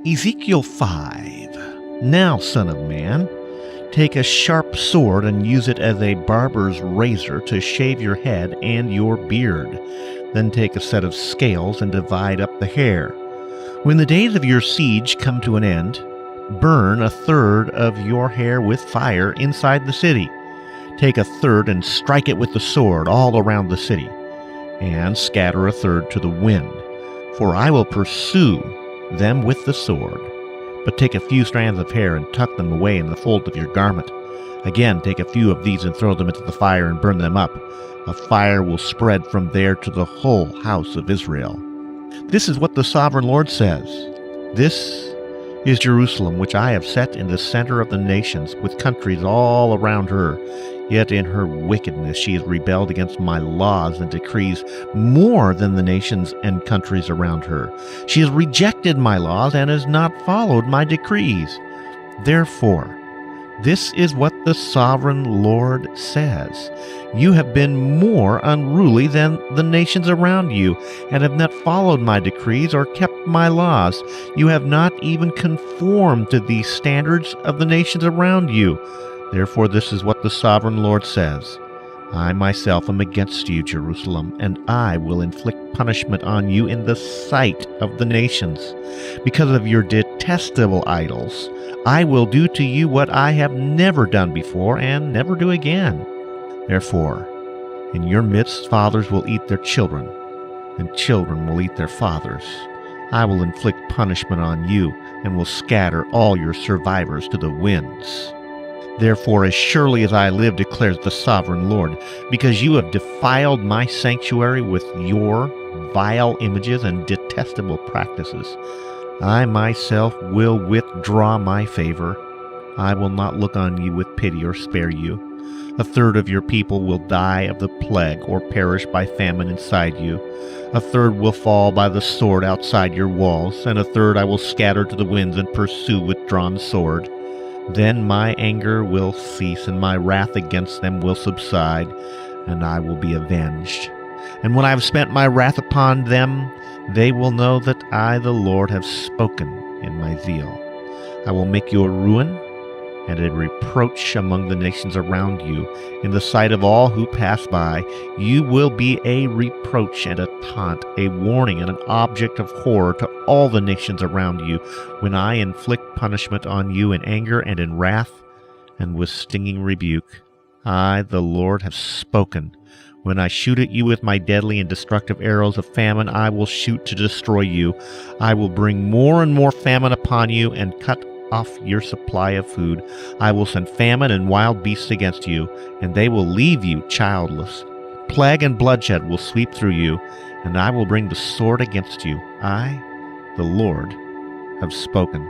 Ezekiel 5. Now, son of man, take a sharp sword and use it as a barber's razor to shave your head and your beard. Then take a set of scales and divide up the hair. When the days of your siege come to an end, burn a third of your hair with fire inside the city. Take a third and strike it with the sword all around the city, and scatter a third to the wind. For I will pursue them with the sword. But take a few strands of hair and tuck them away in the fold of your garment. Again, take a few of these and throw them into the fire and burn them up. A fire will spread from there to the whole house of Israel. This is what the sovereign Lord says. This is Jerusalem, which I have set in the center of the nations, with countries all around her. Yet in her wickedness she has rebelled against my laws and decrees more than the nations and countries around her. She has rejected my laws and has not followed my decrees. Therefore, this is what the sovereign Lord says. You have been more unruly than the nations around you, and have not followed my decrees or kept my laws. You have not even conformed to the standards of the nations around you. Therefore, this is what the sovereign Lord says. I myself am against you, Jerusalem, and I will inflict punishment on you in the sight of the nations. Because of your detestable idols, I will do to you what I have never done before and never do again. Therefore, in your midst fathers will eat their children, and children will eat their fathers. I will inflict punishment on you, and will scatter all your survivors to the winds. Therefore, as surely as I live, declares the sovereign Lord, because you have defiled my sanctuary with your vile images and detestable practices, I myself will withdraw my favor. I will not look on you with pity or spare you. A third of your people will die of the plague or perish by famine inside you. A third will fall by the sword outside your walls, and a third I will scatter to the winds and pursue with drawn sword. Then my anger will cease, and my wrath against them will subside, and I will be avenged. And when I have spent my wrath upon them, they will know that I, the Lord, have spoken in my zeal. I will make you a ruin and a reproach among the nations around you. In the sight of all who pass by, you will be a reproach and a taunt, a warning and an object of horror to all the nations around you, when I inflict punishment on you in anger and in wrath and with stinging rebuke. I, the Lord, have spoken. When I shoot at you with my deadly and destructive arrows of famine, I will shoot to destroy you. I will bring more and more famine upon you and cut off your supply of food. I will send famine and wild beasts against you, and they will leave you childless. Plague and bloodshed will sweep through you, and I will bring the sword against you. I, the Lord, have spoken.